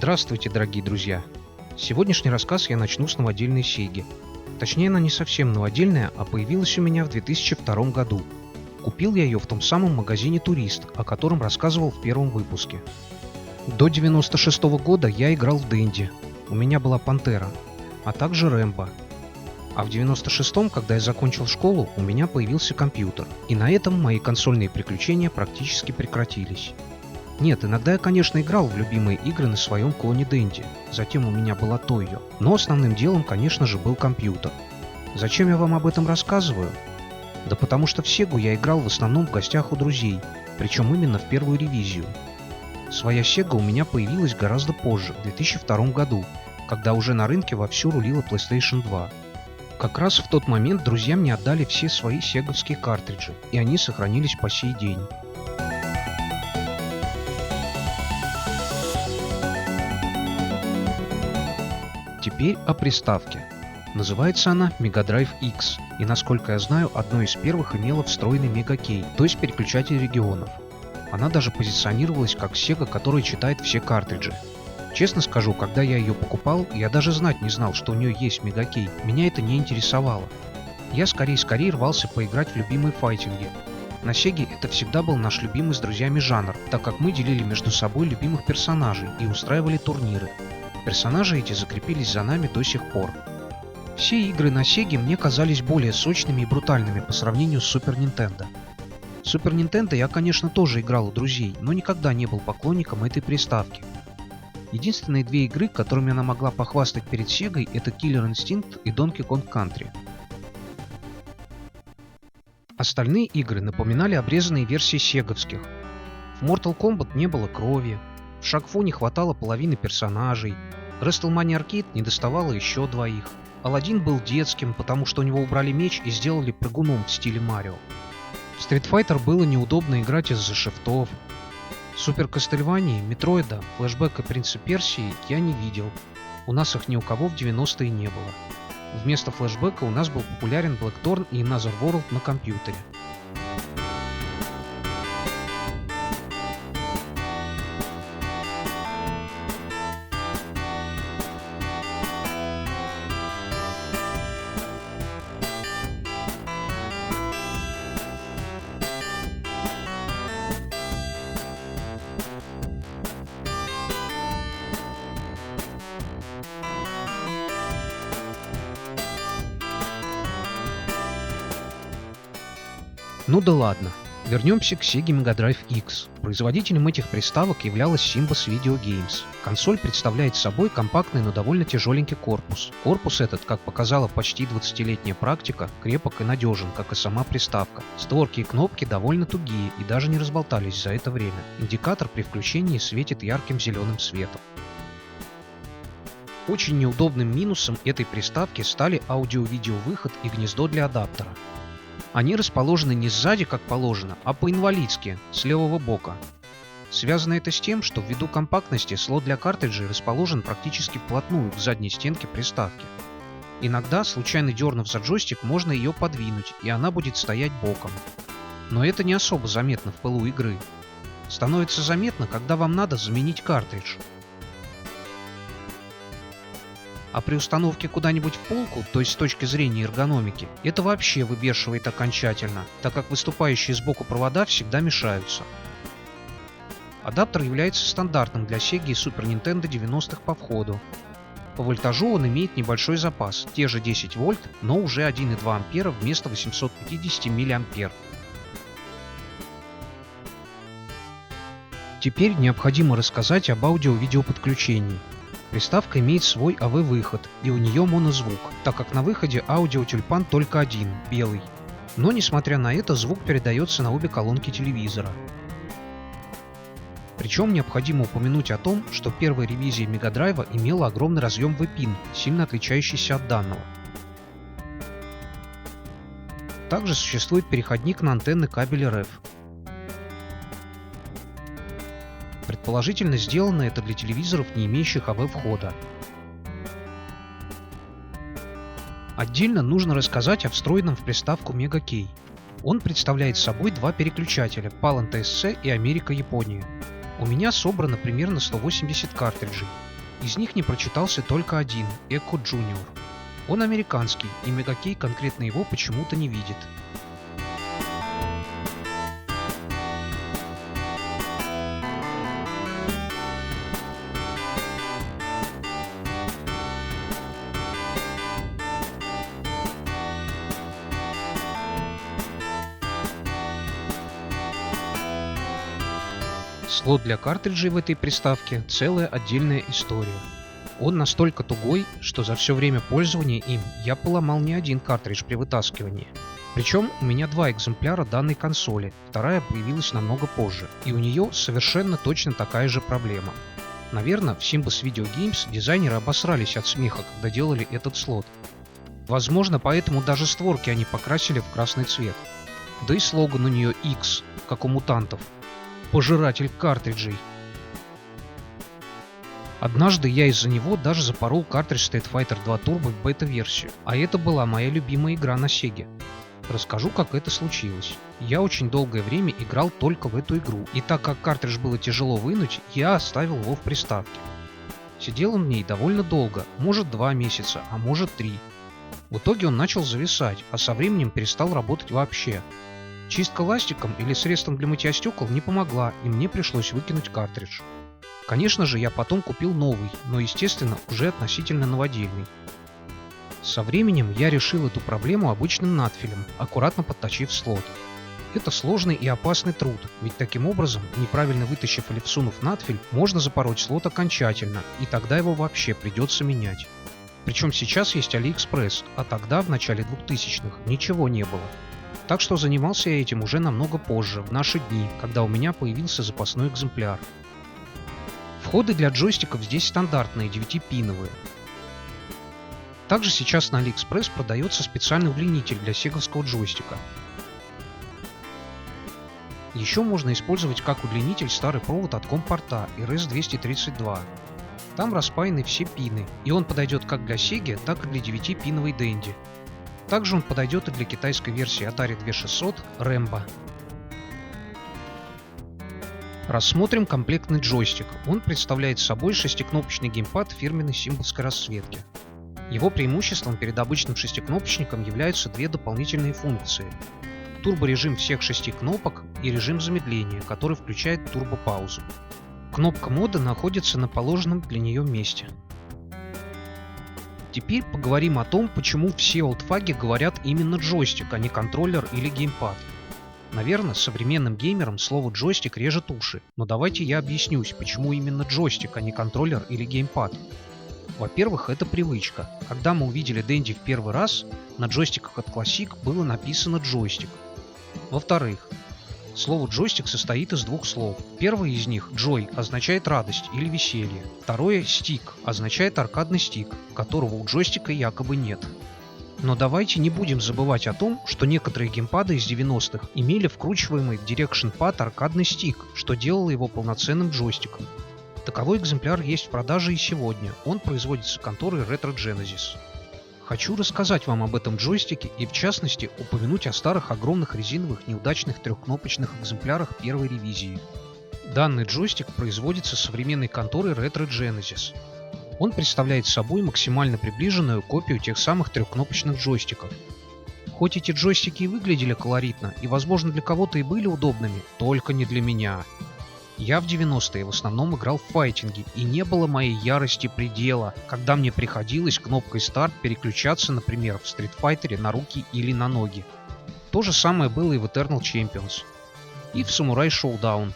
Здравствуйте, дорогие друзья! Сегодняшний рассказ я начну с новодельной Сеги. Точнее, она не совсем новодельная, а появилась у меня в 2002 году. Купил я ее в том самом магазине «Турист», о котором рассказывал в первом выпуске. До 96 года я играл в Дэнди. У меня была Пантера, а также Рэмбо. А в 96-м, когда я закончил школу, у меня появился компьютер. И на этом мои консольные приключения практически прекратились. Нет, иногда я, конечно, играл в любимые игры на своем клоне Дэнди. Затем у меня была Тойо. Но основным делом, конечно же, был компьютер. Зачем я вам об этом рассказываю? Да потому что в Сегу я играл в основном в гостях у друзей, причем именно в первую ревизию. Своя Сега у меня появилась гораздо позже, в 2002 году, когда уже на рынке вовсю рулила PlayStation 2. Как раз в тот момент друзья мне отдали все свои сеговские картриджи, и они сохранились по сей день. Теперь о приставке. Называется она Mega Drive X, и, насколько я знаю, одной из первых имела встроенный Mega Key, то есть переключатель регионов. Она даже позиционировалась как Sega, которая читает все картриджи. Честно скажу, когда я ее покупал, я даже знать не знал, что у нее есть Mega Key, меня это не интересовало. Я скорее рвался поиграть в любимые файтинги. На Сеге это всегда был наш любимый с друзьями жанр, так как мы делили между собой любимых персонажей и устраивали турниры. Персонажи эти закрепились за нами до сих пор. Все игры на Сеге мне казались более сочными и брутальными по сравнению с Super Nintendo. В Super Nintendo я, конечно, тоже играл у друзей, но никогда не был поклонником этой приставки. Единственные две игры, которыми она могла похвастать перед Сегой, это Killer Instinct и Donkey Kong Country. Остальные игры напоминали обрезанные версии сеговских. В Mortal Kombat не было крови, в Шаг-Фу не хватало половины персонажей, WrestleMania Arcade не доставало еще двоих. Аладдин был детским, потому что у него убрали меч и сделали прыгуном в стиле Марио. В Street Fighter было неудобно играть из-за шифтов. Супер Кастельвании, Метроида, Флэшбэка Принца Персии я не видел. У нас их ни у кого в 90-е не было. Вместо флэшбэка у нас был популярен Blackthorn и Another World на компьютере. Ну да ладно, вернемся к Sega Mega Drive X. Производителем этих приставок являлась Simbas Video Games. Консоль представляет собой компактный, но довольно тяжеленький корпус. Корпус этот, как показала почти 20-летняя практика, крепок и надежен, как и сама приставка. Створки и кнопки довольно тугие и даже не разболтались за это время. Индикатор при включении светит ярким зеленым светом. Очень неудобным минусом этой приставки стали аудио-видео-выход и гнездо для адаптера. Они расположены не сзади, как положено, а по-инвалидски, с левого бока. Связано это с тем, что ввиду компактности слот для картриджей расположен практически вплотную к задней стенке приставки. Иногда, случайно дернув за джойстик, можно ее подвинуть, и она будет стоять боком. Но это не особо заметно в пылу игры. Становится заметно, когда вам надо заменить картридж. А при установке куда-нибудь в полку, то есть с точки зрения эргономики, это вообще выбешивает окончательно, так как выступающие сбоку провода всегда мешаются. Адаптер является стандартным для Sega и Super Nintendo 90-х по входу. По вольтажу он имеет небольшой запас, те же 10 вольт, но уже 1,2 ампера вместо 850 мА. Теперь необходимо рассказать об аудио-видеоподключении. Приставка имеет свой AV-выход, и у нее монозвук, так как на выходе аудиотюльпан только один, белый. Но несмотря на это, звук передается на обе колонки телевизора. Причем необходимо упомянуть о том, что первая ревизия Mega Drive имела огромный разъем V-Pin, сильно отличающийся от данного. Также существует переходник на антенны кабеля RF. Предположительно, сделано это для телевизоров, не имеющих AV-входа. Отдельно нужно рассказать о встроенном в приставку Mega Key. Он представляет собой два переключателя PAL NTSC и Америка-Япония. У меня собрано примерно 180 картриджей. Из них не прочитался только один – Echo Junior. Он американский, и Мегакей конкретно его почему-то не видит. Слот для картриджей в этой приставке – целая отдельная история. Он настолько тугой, что за все время пользования им я поломал не один картридж при вытаскивании. Причем у меня 2 экземпляра данной консоли, вторая появилась намного позже, и у нее совершенно точно такая же проблема. Наверное, в Simbus Video Games дизайнеры обосрались от смеха, когда делали этот слот. Возможно, поэтому даже створки они покрасили в красный цвет. Да и слоган у нее X, как у мутантов. Пожиратель картриджей. Однажды я из-за него даже запорол картридж Street Fighter 2 Turbo в бета-версию, а это была моя любимая игра на Сеге. Расскажу, как это случилось. Я очень долгое время играл только в эту игру, и так как картридж было тяжело вынуть, я оставил его в приставке. Сидел он в ней довольно долго, может 2 месяца, а может 3. В итоге он начал зависать, а со временем перестал работать вообще. Чистка ластиком или средством для мытья стекол не помогла, и мне пришлось выкинуть картридж. Конечно же, я потом купил новый, но, естественно, уже относительно новодельный. Со временем я решил эту проблему обычным надфилем, аккуратно подточив слот. Это сложный и опасный труд, ведь таким образом, неправильно вытащив или всунув надфиль, можно запороть слот окончательно, и тогда его вообще придется менять. Причем сейчас есть AliExpress, а тогда, в начале 2000-х, ничего не было. Так что занимался я этим уже намного позже, в наши дни, когда у меня появился запасной экземпляр. Входы для джойстиков здесь стандартные, 9-пиновые. Также сейчас на AliExpress продается специальный удлинитель для сеговского джойстика. Еще можно использовать как удлинитель старый провод от компорта RS-232. Там распаяны все пины, и он подойдет как для Сеги, так и для 9-пиновой Dendy. Также он подойдет и для китайской версии Atari 2600 Rambo. Рассмотрим комплектный джойстик. Он представляет собой 6-кнопочный геймпад фирменной симбовской расцветки. Его преимуществом перед обычным 6-кнопочником являются 2 дополнительные функции. Турборежим всех 6 кнопок и режим замедления, который включает турбопаузу. Кнопка мода находится на положенном для нее месте. Теперь поговорим о том, почему все олдфаги говорят именно джойстик, а не контроллер или геймпад. Наверное, современным геймерам слово джойстик режет уши, но давайте я объяснюсь, почему именно джойстик, а не контроллер или геймпад. Во-первых, это привычка. Когда мы увидели Dendy в первый раз, на джойстиках от Classic было написано джойстик. Во-вторых, слово джойстик состоит из 2 слов. Первое из них, joy, означает радость или веселье. Второе, stick, означает аркадный стик, которого у джойстика якобы нет. Но давайте не будем забывать о том, что некоторые геймпады из 90-х имели вкручиваемый в Direction Pad аркадный стик, что делало его полноценным джойстиком. Таковой экземпляр есть в продаже и сегодня, он производится конторой Retro Genesis. Хочу рассказать вам об этом джойстике и в частности упомянуть о старых огромных резиновых неудачных 3-кнопочных экземплярах первой ревизии. Данный джойстик производится современной конторой Retro Genesis. Он представляет собой максимально приближенную копию тех самых 3-кнопочных джойстиков. Хоть эти джойстики и выглядели колоритно и возможно для кого-то и были удобными, только не для меня. Я в 90-е в основном играл в файтинги, и не было моей ярости предела, когда мне приходилось кнопкой старт переключаться, например, в Street Fighter на руки или на ноги. То же самое было и в Eternal Champions, и в Samurai Showdown.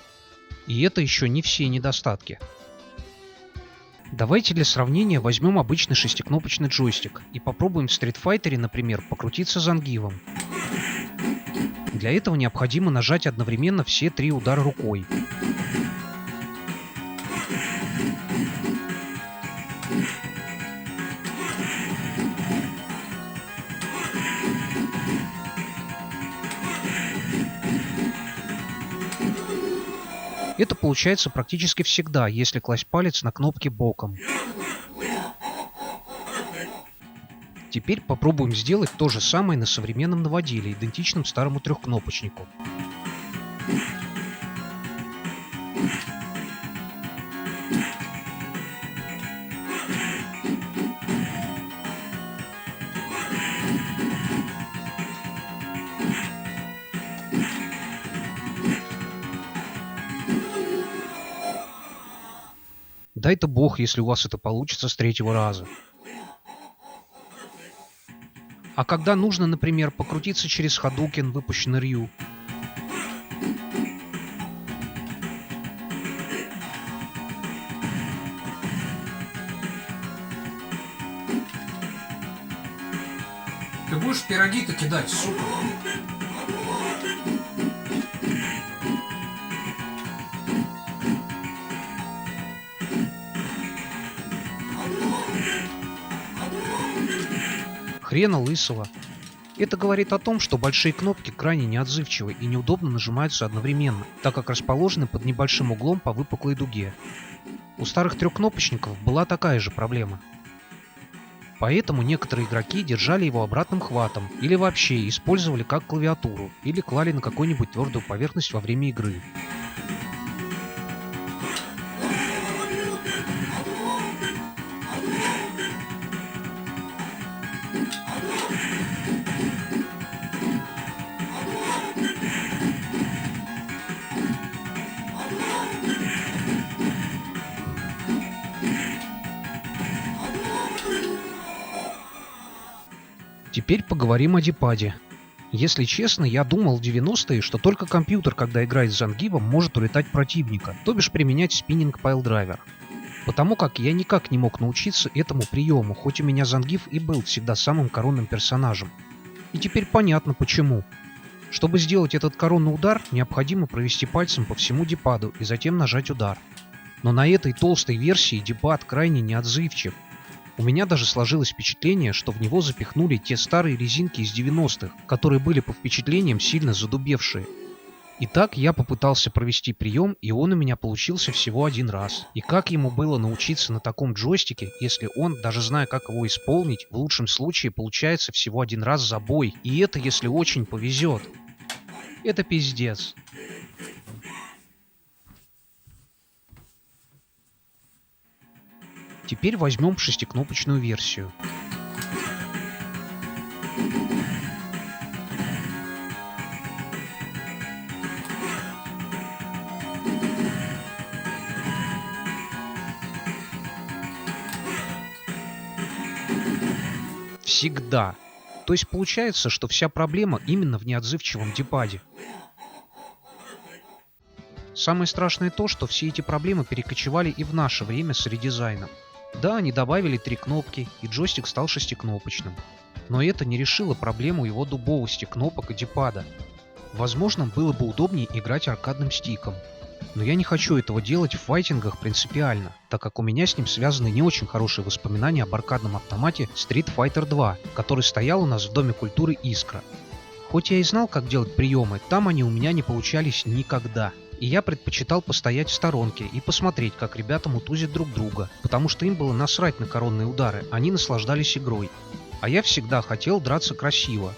И это еще не все недостатки. Давайте для сравнения возьмем обычный 6-кнопочный джойстик и попробуем в Street Fighter, например, покрутиться зангивом. Для этого необходимо нажать одновременно все 3 удара рукой. Это получается практически всегда, если класть палец на кнопки боком. Теперь попробуем сделать то же самое на современном новоделе, идентичном старому 3-кнопочнику. Дай-то бог, если у вас это получится с третьего раза. А когда нужно, например, покрутиться через Hadouken, выпущенный Рью? Ты будешь пироги-то кидать, сука? Хрена лысого. Это говорит о том, что большие кнопки крайне неотзывчивы и неудобно нажимаются одновременно, так как расположены под небольшим углом по выпуклой дуге. У старых трехкнопочников была такая же проблема. Поэтому некоторые игроки держали его обратным хватом или вообще использовали как клавиатуру или клали на какую-нибудь твердую поверхность во время игры. Теперь поговорим о дипаде. Если честно, я думал в 90-е, что только компьютер, когда играет с Зангибом, может улетать противника, то бишь применять спиннинг пайл-драйвер. Потому как я никак не мог научиться этому приему, хоть у меня Зангив и был всегда самым коронным персонажем. И теперь понятно почему. Чтобы сделать этот коронный удар, необходимо провести пальцем по всему дипаду и затем нажать удар. Но на этой толстой версии дипад крайне неотзывчив. У меня даже сложилось впечатление, что в него запихнули те старые резинки из 90-х, которые были по впечатлениям сильно задубевшие. Итак, я попытался провести прием, и он у меня получился всего один раз. И как ему было научиться на таком джойстике, если он, даже зная, как его исполнить, в лучшем случае получается всего один раз за бой, и это если очень повезет. Это пиздец. Теперь возьмем шестикнопочную версию. Всегда. То есть получается, что вся проблема именно в неотзывчивом дипаде. Самое страшное то, что все эти проблемы перекочевали и в наше время с редизайном. Да, они добавили 3 кнопки, и джойстик стал шестикнопочным. Но это не решило проблему его дубовости кнопок и дипада. Возможно, было бы удобнее играть аркадным стиком. Но я не хочу этого делать в файтингах принципиально, так как у меня с ним связаны не очень хорошие воспоминания об аркадном автомате Street Fighter 2, который стоял у нас в Доме культуры Искра. Хоть я и знал, как делать приемы, там они у меня не получались никогда. И я предпочитал постоять в сторонке и посмотреть, как ребята мутузят друг друга, потому что им было насрать на коронные удары, они наслаждались игрой. А я всегда хотел драться красиво,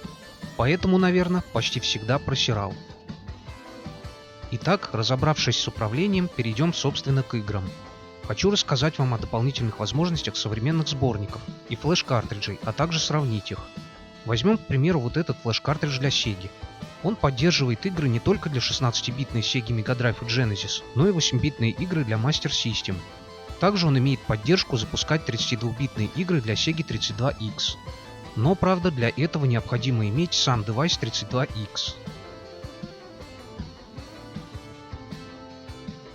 поэтому, наверное, почти всегда просирал. Итак, разобравшись с управлением, перейдем, собственно, к играм. Хочу рассказать вам о дополнительных возможностях современных сборников и флеш-картриджей, а также сравнить их. Возьмем, к примеру, вот этот флеш-картридж для Sega. Он поддерживает игры не только для 16-битной Sega Mega Drive и Genesis, но и 8-битные игры для Master System. Также он имеет поддержку запускать 32-битные игры для Sega 32X. Но, правда, для этого необходимо иметь сам девайс 32X.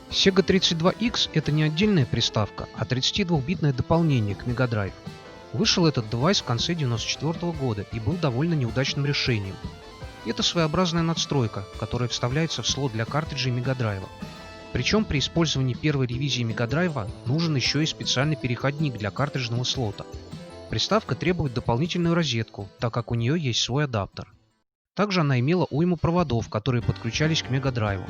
Sega 32X — это не отдельная приставка, а 32-битное дополнение к Mega Drive. Вышел этот девайс в конце 1994 года и был довольно неудачным решением. Это своеобразная надстройка, которая вставляется в слот для картриджей Mega Drive. Причем при использовании первой ревизии Mega Drive нужен еще и специальный переходник для картриджного слота. Приставка требует дополнительную розетку, так как у нее есть свой адаптер. Также она имела уйму проводов, которые подключались к Mega Drive.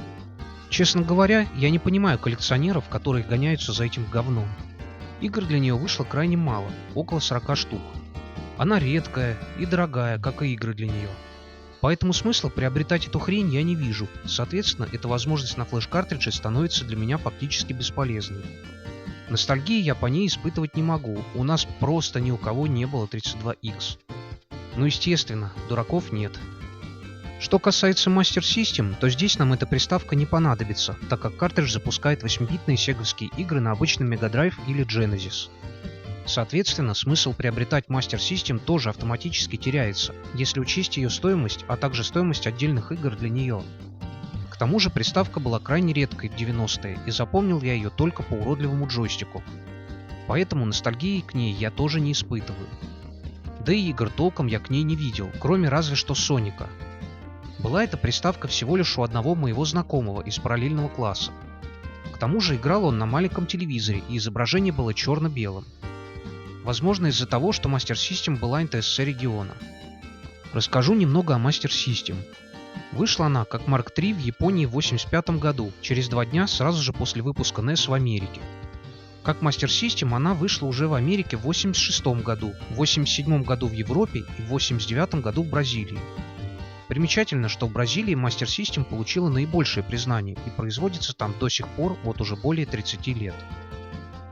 Честно говоря, я не понимаю коллекционеров, которые гоняются за этим говном. Игр для нее вышло крайне мало, около 40 штук. Она редкая и дорогая, как и игры для нее. Поэтому смысла приобретать эту хрень я не вижу. Соответственно, эта возможность на флеш-картридже становится для меня фактически бесполезной. Ностальгии я по ней испытывать не могу, у нас просто ни у кого не было 32X. Ну естественно, дураков нет. Что касается Master System, то здесь нам эта приставка не понадобится, так как картридж запускает 8-битные сеговские игры на обычном Mega Drive или Genesis. Соответственно, смысл приобретать Master System тоже автоматически теряется, если учесть ее стоимость, а также стоимость отдельных игр для нее. К тому же приставка была крайне редкой в 90-е, и запомнил я ее только по уродливому джойстику. Поэтому ностальгии к ней я тоже не испытываю. Да и игр толком я к ней не видел, кроме разве что Соника. Была эта приставка всего лишь у одного моего знакомого из параллельного класса. К тому же играл он на маленьком телевизоре, и изображение было черно-белым. Возможно, из-за того, что Master System была НТСЦ региона. Расскажу немного о Master System. Вышла она как Mark III в Японии в 1985 году, через 2 дня сразу же после выпуска NES в Америке. Как Master System она вышла уже в Америке в 1986 году, в 1987 году в Европе и в 1989 году в Бразилии. Примечательно, что в Бразилии Master System получила наибольшее признание и производится там до сих пор вот уже более 30 лет.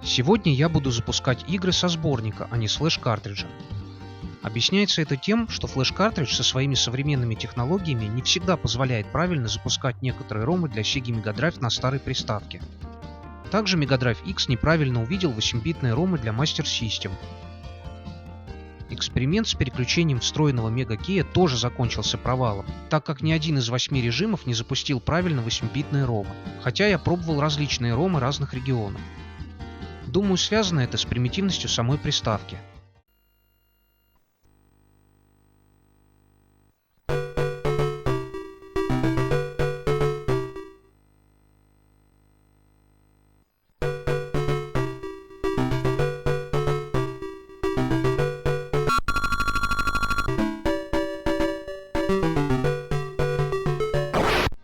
Сегодня я буду запускать игры со сборника, а не с флеш-картриджа. Объясняется это тем, что флеш-картридж со своими современными технологиями не всегда позволяет правильно запускать некоторые ромы для Sega Mega Drive на старой приставке. Также Mega Drive X неправильно увидел 8-битные ромы для Master System. Эксперимент с переключением встроенного Mega Key тоже закончился провалом, так как ни один из 8 режимов не запустил правильно 8-битные ромы, хотя я пробовал различные ромы разных регионов. Думаю, связано это с примитивностью самой приставки.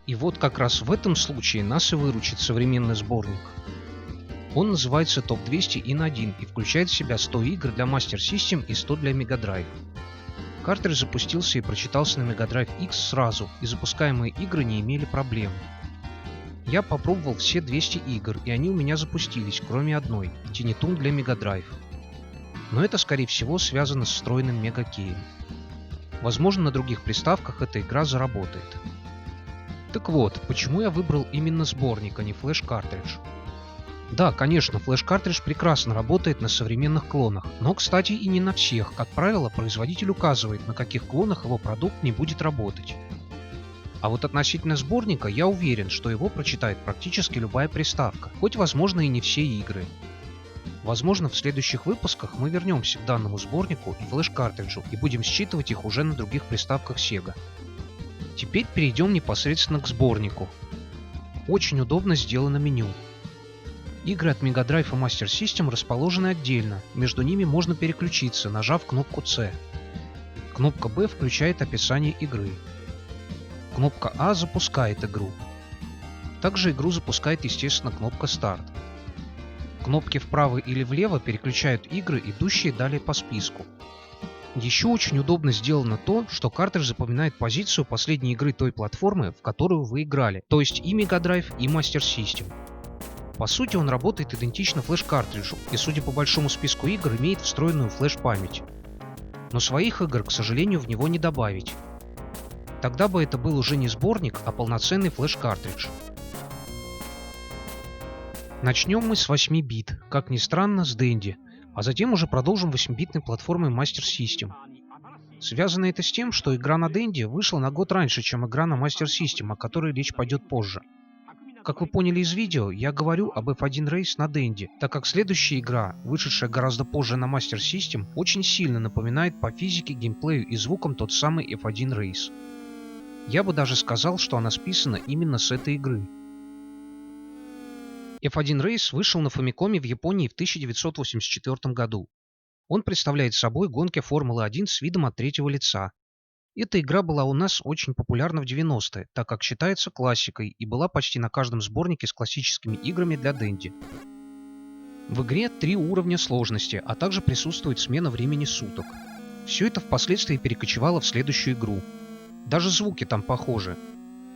И вот как раз в этом случае нас и выручит современный сборник. Он называется Top 200 in 1 и включает в себя 100 игр для Master System и 100 для Mega Drive. Картридж запустился и прочитался на Mega Drive X сразу, и запускаемые игры не имели проблем. Я попробовал все 200 игр, и они у меня запустились, кроме одной – Tiny Toon для Mega Drive. Но это, скорее всего, связано с встроенным Mega Key. Возможно, на других приставках эта игра заработает. Так вот, почему я выбрал именно сборник, а не флеш-картридж? Да, конечно, флеш-картридж прекрасно работает на современных клонах, но, кстати, и не на всех. Как правило, производитель указывает, на каких клонах его продукт не будет работать. А вот относительно сборника я уверен, что его прочитает практически любая приставка, хоть, возможно, и не все игры. Возможно, в следующих выпусках мы вернемся к данному сборнику и флеш-картриджу и будем считывать их уже на других приставках Sega. Теперь перейдем непосредственно к сборнику. Очень удобно сделано меню. Игры от Mega Drive и Master System расположены отдельно, между ними можно переключиться, нажав кнопку C. Кнопка B включает описание игры. Кнопка А запускает игру. Также игру запускает, естественно, кнопка Start. Кнопки вправо или влево переключают игры, идущие далее по списку. Еще очень удобно сделано то, что картридж запоминает позицию последней игры той платформы, в которую вы играли, то есть и Mega Drive, и Master System. По сути, он работает идентично флеш-картриджу и, судя по большому списку игр, имеет встроенную флеш-память. Но своих игр, к сожалению, в него не добавить. Тогда бы это был уже не сборник, а полноценный флеш-картридж. Начнем мы с 8 бит, как ни странно, с Dendy, а затем уже продолжим 8-битной платформой Master System. Связано это с тем, что игра на Dendy вышла на год раньше, чем игра на Master System, о которой речь пойдет позже. Как вы поняли из видео, я говорю об F1 Race на Dendy, так как следующая игра, вышедшая гораздо позже на Master System, очень сильно напоминает по физике, геймплею и звукам тот самый F1 Race. Я бы даже сказал, что она списана именно с этой игры. F1 Race вышел на Famicom в Японии в 1984 году. Он представляет собой гонки Формулы-1 с видом от третьего лица. Эта игра была у нас очень популярна в 90-е, так как считается классикой и была почти на каждом сборнике с классическими играми для Dendy. В игре 3 уровня сложности, а также присутствует смена времени суток. Все это впоследствии перекочевало в следующую игру. Даже звуки там похожи.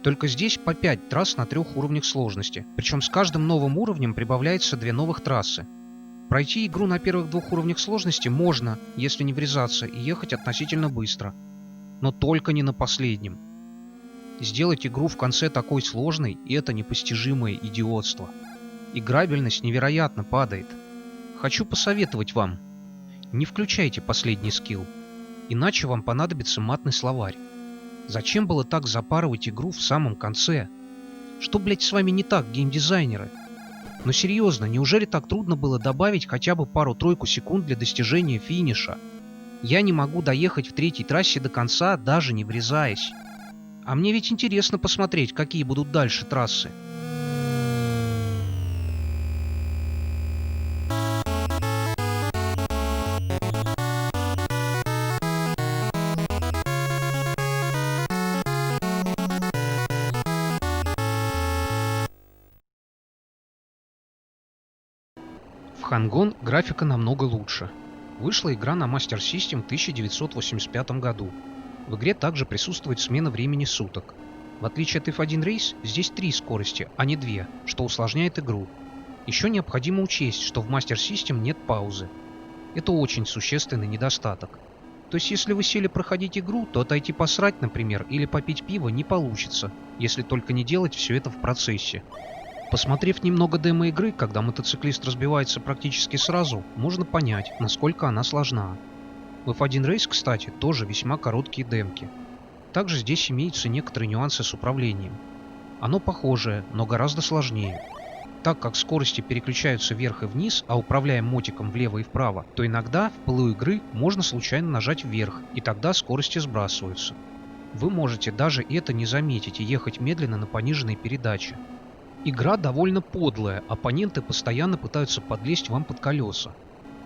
Только здесь по 5 трасс на 3 уровнях сложности, причем с каждым новым уровнем прибавляется 2 новых трассы. Пройти игру на первых 2 уровнях сложности можно, если не врезаться, и ехать относительно быстро. Но только не на последнем. Сделать игру в конце такой сложной, и это непостижимое идиотство. Играбельность невероятно падает. Хочу посоветовать вам: не включайте последний скилл, иначе вам понадобится матный словарь. Зачем было так запарывать игру в самом конце? Что, блять, с вами не так, геймдизайнеры? Но серьезно, неужели так трудно было добавить хотя бы пару-тройку секунд для достижения финиша? Я не могу доехать в третьей трассе до конца, даже не врезаясь. А мне ведь интересно посмотреть, какие будут дальше трассы. В Hang-On графика намного лучше. Вышла игра на Master System в 1985 году. В игре также присутствует смена времени суток. В отличие от F1 Race, здесь 3 скорости, а не 2, что усложняет игру. Еще необходимо учесть, что в Master System нет паузы. Это очень существенный недостаток. То есть, если вы сели проходить игру, то отойти посрать, например, или попить пиво не получится, если только не делать все это в процессе. Посмотрев немного демо-игры, когда мотоциклист разбивается практически сразу, можно понять, насколько она сложна. В F1 Race, кстати, тоже весьма короткие демки. Также здесь имеются некоторые нюансы с управлением. Оно похожее, но гораздо сложнее. Так как скорости переключаются вверх и вниз, а управляем мотиком влево и вправо, то иногда в пылу игры можно случайно нажать вверх, и тогда скорости сбрасываются. Вы можете даже это не заметить и ехать медленно на пониженной передаче. Игра довольно подлая, оппоненты постоянно пытаются подлезть вам под колеса.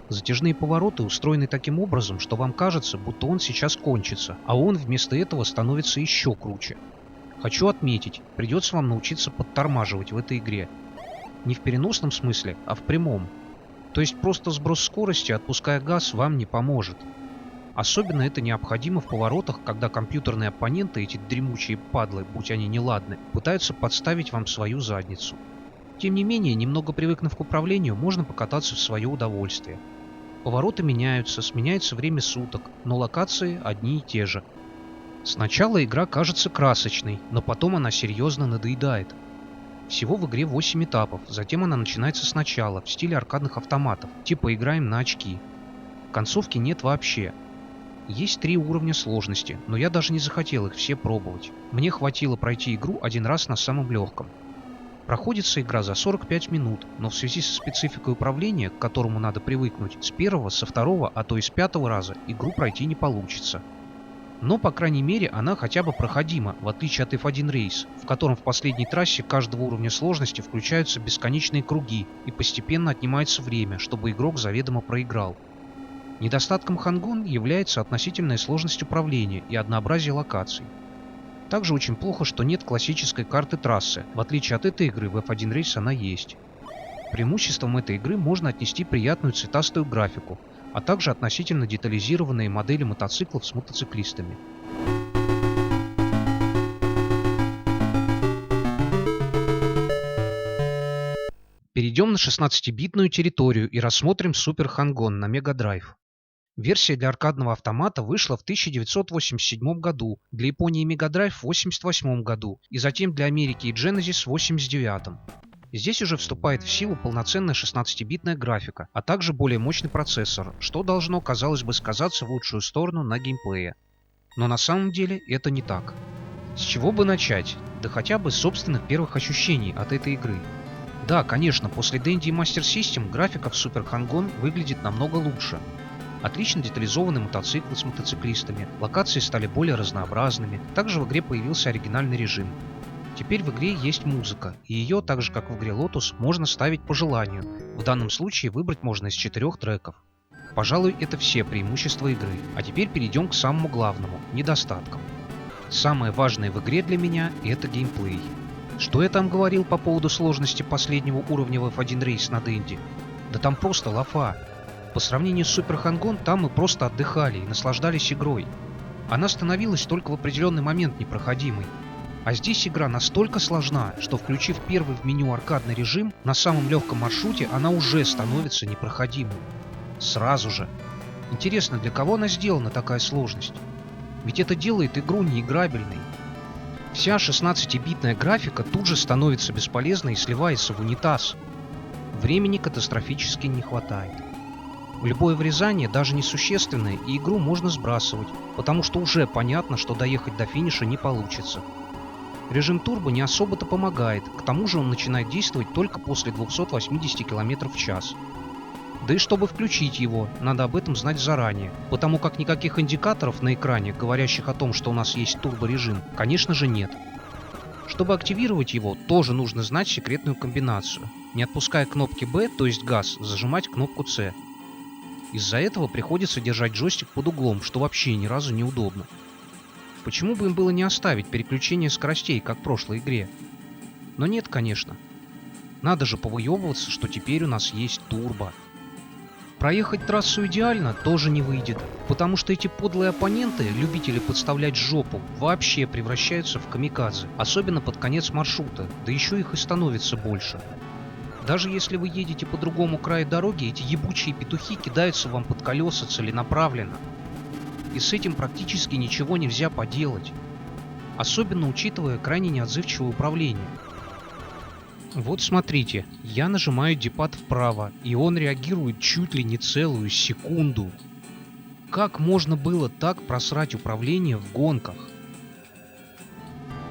Затяжные повороты устроены таким образом, что вам кажется, будто он сейчас кончится, а он вместо этого становится еще круче. Хочу отметить, придется вам научиться подтормаживать в этой игре. Не в переносном смысле, а в прямом. То есть просто сброс скорости, отпуская газ, вам не поможет. Особенно это необходимо в поворотах, когда компьютерные оппоненты, эти дремучие падлы, будь они неладны, пытаются подставить вам свою задницу. Тем не менее, немного привыкнув к управлению, можно покататься в свое удовольствие. Повороты меняются, сменяется время суток, но локации одни и те же. Сначала игра кажется красочной, но потом она серьезно надоедает. Всего в игре 8 этапов, затем она начинается сначала, в стиле аркадных автоматов, типа играем на очки. Концовки нет вообще. Есть 3 уровня сложности, но я даже не захотел их все пробовать. Мне хватило пройти игру один раз на самом легком. Проходится игра за 45 минут, но в связи со спецификой управления, к которому надо привыкнуть, с первого, со второго, а то и с 5-го раза игру пройти не получится. Но, по крайней мере, она хотя бы проходима, в отличие от F1 Race, в котором в последней трассе каждого уровня сложности включаются бесконечные круги и постепенно отнимается время, чтобы игрок заведомо проиграл. Недостатком Hang-On является относительная сложность управления и однообразие локаций. Также очень плохо, что нет классической карты трассы, в отличие от этой игры в F1 Race она есть. Преимуществом этой игры можно отнести приятную цветастую графику, а также относительно детализированные модели мотоциклов с мотоциклистами. Перейдем на 16-битную территорию и рассмотрим Super Hang-On на Mega Drive. Версия для аркадного автомата вышла в 1987 году, для Японии Mega Drive в 1988 году и затем для Америки и Genesis в 1989. Здесь уже вступает в силу полноценная 16-битная графика, а также более мощный процессор, что должно, казалось бы, сказаться в лучшую сторону на геймплее. Но на самом деле это не так. С чего бы начать? Да хотя бы с собственных первых ощущений от этой игры. Да, конечно, после Dendy и Master System графика в Super Hang-On выглядит намного лучше. Отлично детализованные мотоциклы с мотоциклистами, локации стали более разнообразными, также в игре появился оригинальный режим. Теперь в игре есть музыка, и ее, так же как в игре Lotus, можно ставить по желанию, в данном случае выбрать можно из 4 треков. Пожалуй, это все преимущества игры, а теперь перейдем к самому главному – недостаткам. Самое важное в игре для меня – это геймплей. Что я там говорил по поводу сложности последнего уровня в F1 Race на Dendy? Да там просто лафа. По сравнению с Super Hang-On, там мы просто отдыхали и наслаждались игрой. Она становилась только в определенный момент непроходимой. А здесь игра настолько сложна, что включив первый в меню аркадный режим, на самом легком маршруте она уже становится непроходимой. Сразу же. Интересно, для кого она сделана такая сложность? Ведь это делает игру неиграбельной. Вся 16-битная графика тут же становится бесполезной и сливается в унитаз. Времени катастрофически не хватает. Любое врезание даже несущественное, и игру можно сбрасывать, потому что уже понятно, что доехать до финиша не получится. Режим турбо не особо-то помогает, к тому же он начинает действовать только после 280 км в час. Да и чтобы включить его, надо об этом знать заранее, потому как никаких индикаторов на экране, говорящих о том, что у нас есть турборежим, конечно же нет. Чтобы активировать его, тоже нужно знать секретную комбинацию. Не отпуская кнопки B, то есть газ, зажимать кнопку C. Из-за этого приходится держать джойстик под углом, что вообще ни разу не удобно. Почему бы им было не оставить переключение скоростей, как в прошлой игре? Но нет, конечно. Надо же повыебываться, что теперь у нас есть турбо. Проехать трассу идеально тоже не выйдет, потому что эти подлые оппоненты, любители подставлять жопу, вообще превращаются в камикадзе, особенно под конец маршрута, да еще их и становится больше. Даже если вы едете по другому краю дороги, эти ебучие петухи кидаются вам под колеса целенаправленно. И с этим практически ничего нельзя поделать, особенно учитывая крайне неотзывчивое управление. Вот смотрите, я нажимаю D-пад вправо, и он реагирует чуть ли не целую секунду. Как можно было так просрать управление в гонках?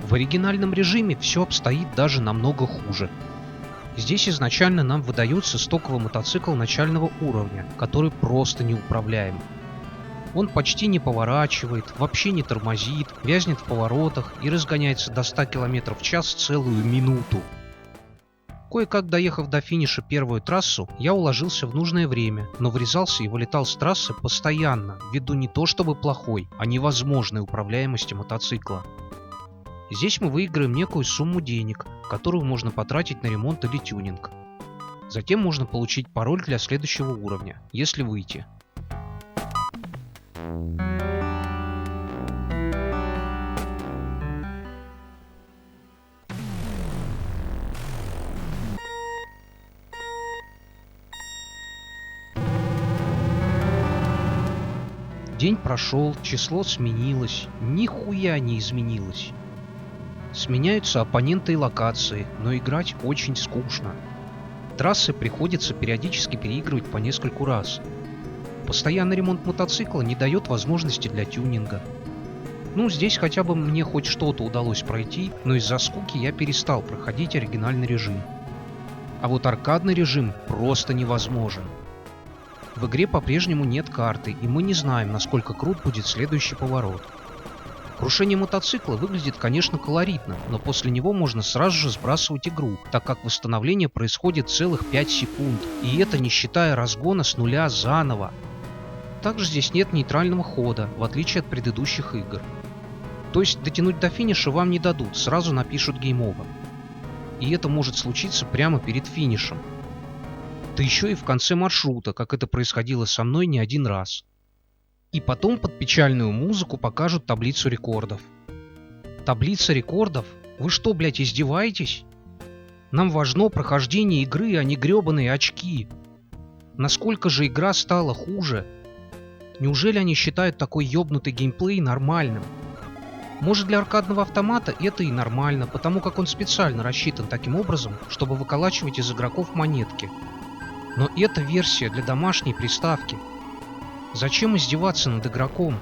В оригинальном режиме все обстоит даже намного хуже. Здесь изначально нам выдается стоковый мотоцикл начального уровня, который просто неуправляем. Он почти не поворачивает, вообще не тормозит, вязнет в поворотах и разгоняется до 100 км в час целую минуту. Кое-как доехав до финиша первую трассу, я уложился в нужное время, но врезался и вылетал с трассы постоянно, ввиду не то чтобы плохой, а невозможной управляемости мотоцикла. Здесь мы выиграем некую сумму денег, которую можно потратить на ремонт или тюнинг. Затем можно получить пароль для следующего уровня, если выйти. День прошел, число сменилось, нихуя не изменилось. Сменяются оппоненты и локации, но играть очень скучно. Трассы приходится периодически переигрывать по нескольку раз. Постоянный ремонт мотоцикла не дает возможности для тюнинга. Ну, здесь хотя бы мне хоть что-то удалось пройти, но из-за скуки я перестал проходить оригинальный режим. А вот аркадный режим просто невозможен. В игре по-прежнему нет карты, и мы не знаем, насколько крут будет следующий поворот. Крушение мотоцикла выглядит, конечно, колоритно, но после него можно сразу же сбрасывать игру, так как восстановление происходит целых 5 секунд, и это не считая разгона с нуля заново. Также здесь нет нейтрального хода, в отличие от предыдущих игр. То есть дотянуть до финиша вам не дадут, сразу напишут Game Over. И это может случиться прямо перед финишем. Да еще и в конце маршрута, как это происходило со мной не один раз. И потом под печальную музыку покажут таблицу рекордов. Таблица рекордов? Вы что, блять, издеваетесь? Нам важно прохождение игры, а не гребаные очки. Насколько же игра стала хуже? Неужели они считают такой ёбнутый геймплей нормальным? Может, для аркадного автомата это и нормально, потому как он специально рассчитан таким образом, чтобы выколачивать из игроков монетки. Но это версия для домашней приставки. Зачем издеваться над игроком?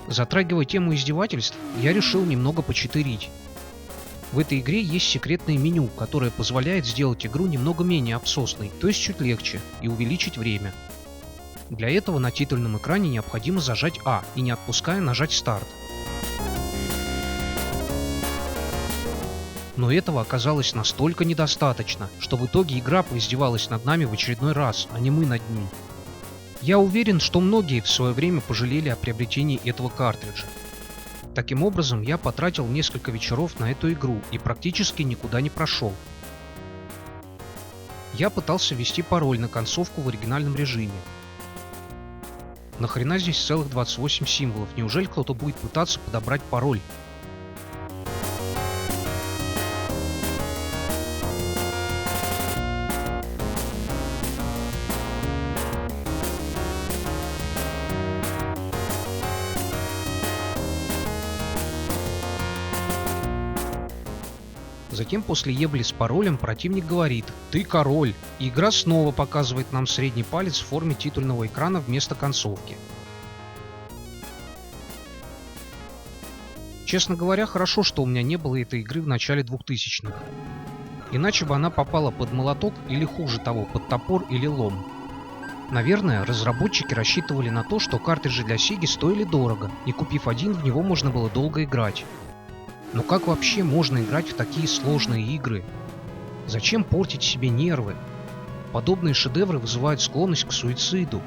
Затрагивая тему издевательств, я решил немного почитерить. В этой игре есть секретное меню, которое позволяет сделать игру немного менее обсосной, то есть чуть легче, и увеличить время. Для этого на титульном экране необходимо зажать А и не отпуская нажать старт. Но этого оказалось настолько недостаточно, что в итоге игра поиздевалась над нами в очередной раз, а не мы над ней. Я уверен, что многие в свое время пожалели о приобретении этого картриджа. Таким образом, я потратил несколько вечеров на эту игру и практически никуда не прошел. Я пытался ввести пароль на концовку в оригинальном режиме. Нахрена здесь целых 28 символов? Неужели кто-то будет пытаться подобрать пароль? Затем после ебли с паролем противник говорит: «Ты король», и игра снова показывает нам средний палец в форме титульного экрана вместо концовки. Честно говоря, хорошо, что у меня не было этой игры в начале 2000-х. Иначе бы она попала под молоток или, хуже того, под топор или лом. Наверное, разработчики рассчитывали на то, что картриджи для Сеги стоили дорого, и купив один, в него можно было долго играть. Но как вообще можно играть в такие сложные игры? Зачем портить себе нервы? Подобные шедевры вызывают склонность к суициду.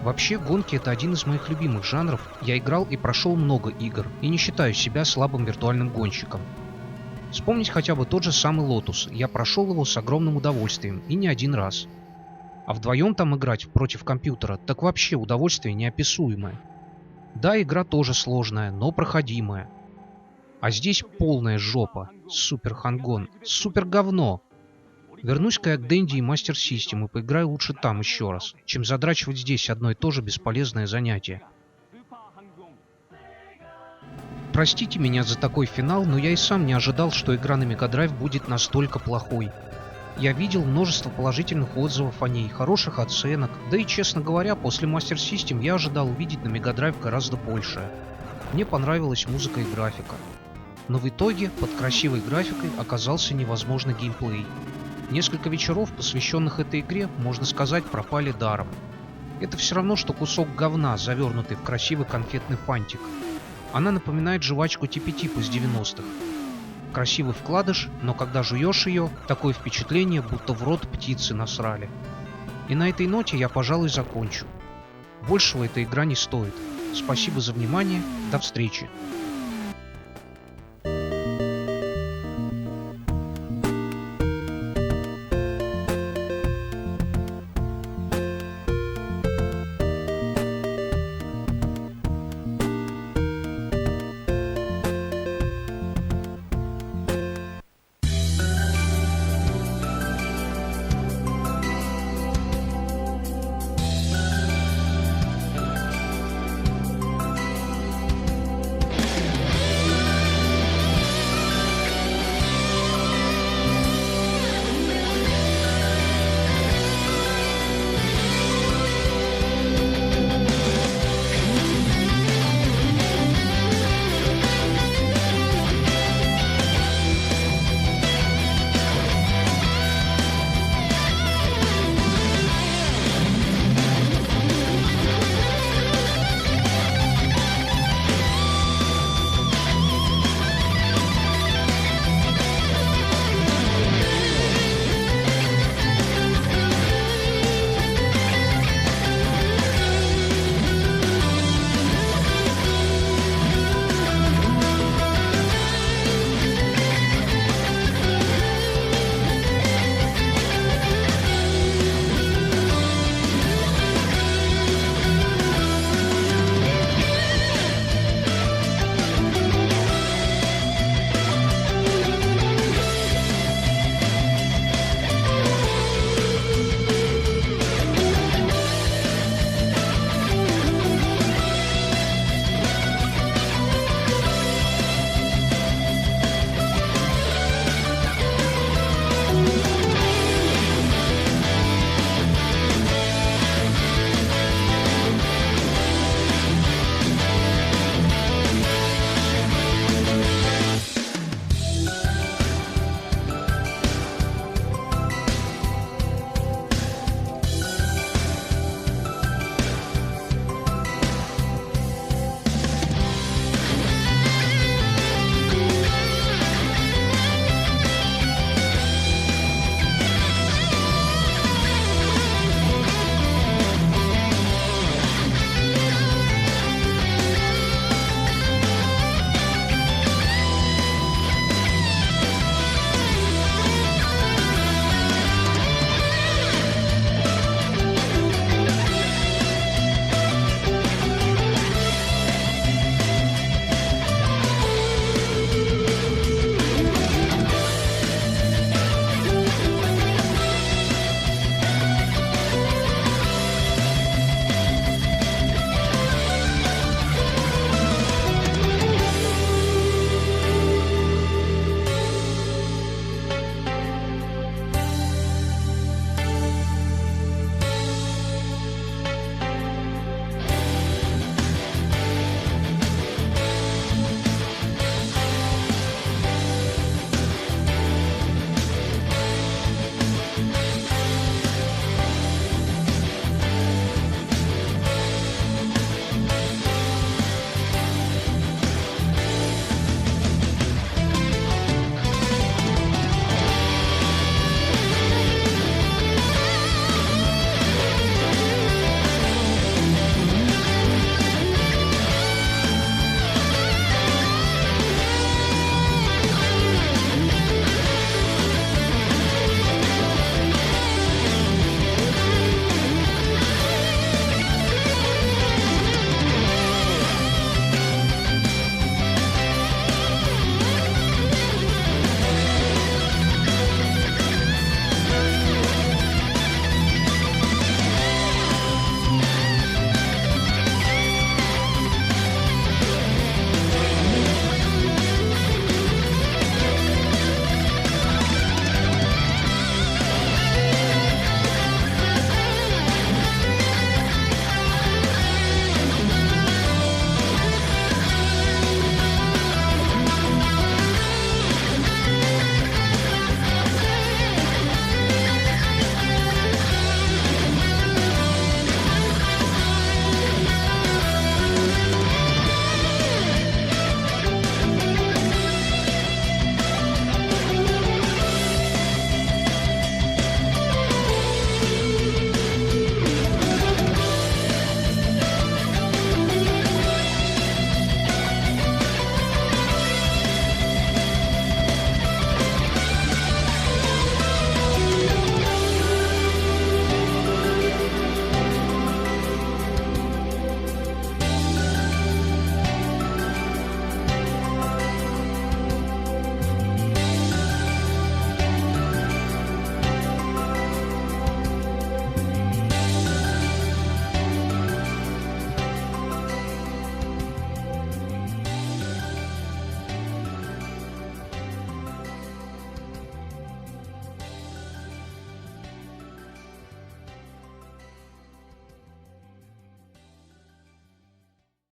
Вообще, гонки — это один из моих любимых жанров. Я играл и прошел много игр, и не считаю себя слабым виртуальным гонщиком. Вспомнить хотя бы тот же самый Lotus. Я прошел его с огромным удовольствием, и не один раз. А вдвоем там играть против компьютера, так вообще удовольствие неописуемое. Да, игра тоже сложная, но проходимая. А здесь полная жопа. Супер хангон. Супер говно. Вернусь-ка я к Dendy и Master System и поиграю лучше там еще раз, чем задрачивать здесь одно и то же бесполезное занятие. Простите меня за такой финал, но я и сам не ожидал, что игра на Mega Drive будет настолько плохой. Я видел множество положительных отзывов о ней, хороших оценок, да и, честно говоря, после Master System я ожидал увидеть на Mega Drive гораздо большее. Мне понравилась музыка и графика. Но в итоге под красивой графикой оказался невозможный геймплей. Несколько вечеров, посвященных этой игре, можно сказать, пропали даром. Это все равно, что кусок говна, завернутый в красивый конфетный фантик. Она напоминает жвачку Типи-Типу с 90-х. Красивый вкладыш, но когда жуешь ее, такое впечатление, будто в рот птицы насрали. И на этой ноте я, пожалуй, закончу. Большего эта игра не стоит. Спасибо за внимание, до встречи.